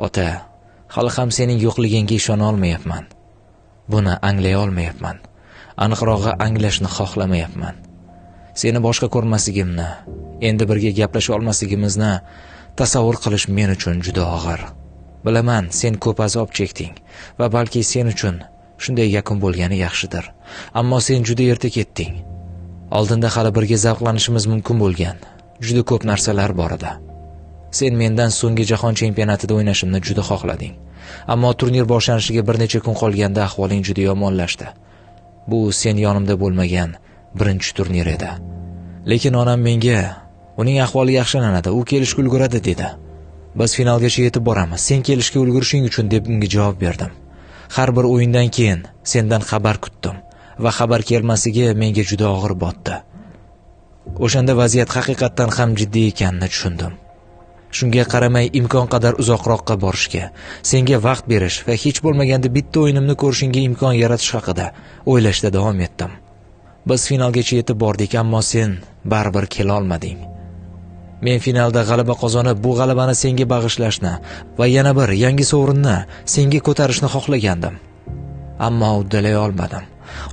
Ota, hali ham sening yo'qligingga ishona olmayapman. Buni anglay olmayapman. Aniqrog'i anglashni xohlamayapman. Seni boshqa ko'rmasligimni, endi birga gaplasha olmasligimizni tasavvur qilish men uchun juda og'ir. Bilaman, sen ko'p azob chekding va balki sen uchun shunday yakun bo'lgani yaxshidir. Ammo sen juda erta ketding. Oldinda hali birga zavqlanishimiz mumkin bo'lgan juda ko'p narsalar bor edi. Sen mendan so'nggi jahon chempionatida o'ynashimni juda xohlading. Ammo turnir boshlanishiga bir necha kun qolganda ahvoling juda yomonlashdi. Bu sen yonimda bo'lmagan birinchi turnir edi. Lekin onam menga uning ahvoli yaxshilanadi, u kelishga ulguradi dedi. Biz finalgacha yetib boramiz, sen kelishga ulgurishing uchun deb unga javob berdim. Har bir o'yindan keyin sendan xabar kutdim va xabar kelmasligi menga juda og'ir botdi. O'shanda vaziyat haqiqatan ham jiddiy ekanini tushundim. Shunga qaramay imkon qadar uzoqroqqa borishga, senga vaqt berish va hech bo'lmaganda bitta o'yinimni ko'rishingga imkon yaratish haqida o'ylashda davom etdim. Biz finalgacha yetib bordik, ammo sen baribir kela olmading. Men finalda g'alaba qozonib, bu g'alabani senga bag'ishlashni va yana bir yangi sovrinni senga ko'tarishni xohlagandim. Ammo uddalay olmadim.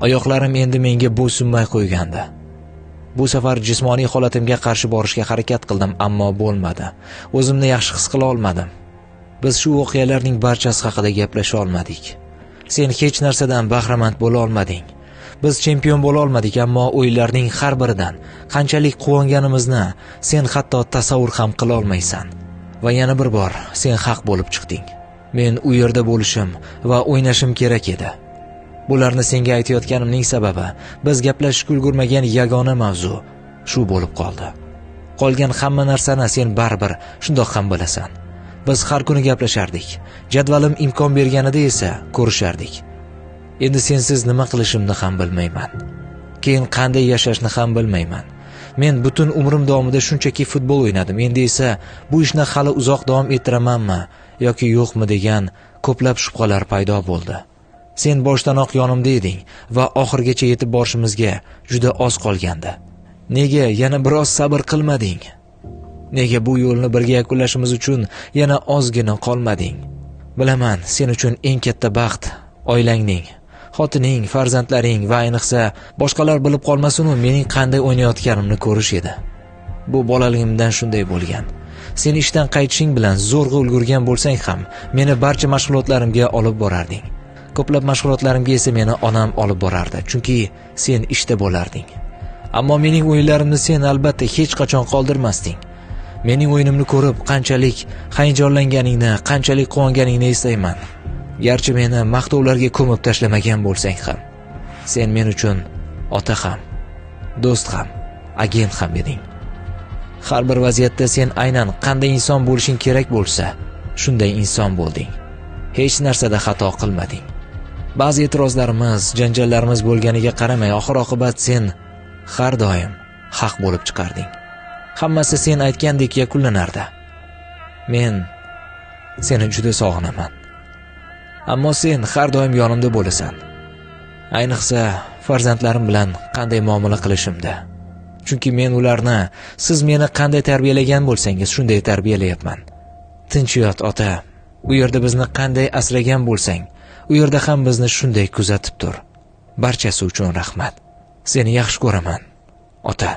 Oyoqlarim endi menga bo'ysunmay qo'ygandi. Bu safar jismoniy holatimga qarshi borishga harakat qildim, ammo bo'lmadi. O'zimni yaxshi his qila olmadim. Biz shu voqealarning barchasi haqida gaplasha olmadik. Sen hech narsadan bahramand bo'la olmading. Biz chempion bo'la olmadik, ammo o'yinlarning har biridan qanchalik quvonganimizni sen hatto tasavvur ham qila olmaysan. Va yana bir bor sen haq bo'lib chiqding. Men u yerda bo'lishim va o'ynashim kerak edi. Bularni senga aytayotganimning sababi biz gaplashishga ulgurmagan yagona mavzu shu bo'lib qoldi. Qolgan hamma narsani sen baribir shundoq ham bilasan. Biz har kuni gaplashardik. Jadvalim imkon berganida esa ko'rishardik. Endi sensiz nima qilishimni ham bilmayman. Keyin qanday yashashni ham bilmayman. Men butun umrim davomida shunchaki futbol o'ynadim. Endi esa bu ishni hali uzoq davom ettiramanmi yoki yo'qmi degan ko'plab shubhalar paydo bo'ldi. Sen boshdanoq yonimda eding va oxirgacha yetib borishimizga juda oz qolgandi. Nega yana biroz sabr qilmading? Nega bu yo'lni birga yakunlashimiz uchun yana ozgina qolmading? Bilaman, sen uchun eng katta baxt oilangning, xotining, farzandlaring va ayniqsa boshqalar bilib qolmasin-u mening qanday o'ynayotganimni ko'rish edi. Bu bolaligimdan shunday bo'lgan. Sen ishdan qaytishing bilan zo'rg'a ulgurgan bo'lsang ham, meni barcha mashg'ulotlarimga olib borarding. Ko'plab mashg'ulotlarimga esa meni onam olib borardi, chunki sen ishda bo'larding. Ammo mening o'yinlarimni sen albatta hech qachon qoldirmasding. Mening o'yinimni ko'rib qanchalik hayajonlanganingni, qanchalik quvonganingni eslayman. Garchi meni maqtovlarga ko'mib tashlamagan bo'lsang ham, sen men uchun ota ham, do'st ham, agent ham eding. Har bir vaziyatda sen aynan qanday inson bo'lishing kerak bo'lsa, shunday inson bo'lding. Hech narsada xato qilmading. Ba'zi e'tirozlarimiz, janjallarimiz bo'lganiga qaramay, oxir-oqibat sen har doim haq bo'lib chiqarding. Hammasi sen aytgandek yakunlanardi. Men seni juda sog'inaman. Ammo sen har doim yonimda bo'lasan. Ayniqsa farzandlarim bilan qanday muomala qilishimda. Chunki men ularni siz meni qanday tarbiyalagan bo'lsangiz, shunday tarbiyalayapman. Tinch yot ota. U yerda bizni qanday asragan bo'lsang, u yerda ham bizni shunday kuzatib tur. Barchasi uchun rahmat. Seni yaxshi ko'raman, ota.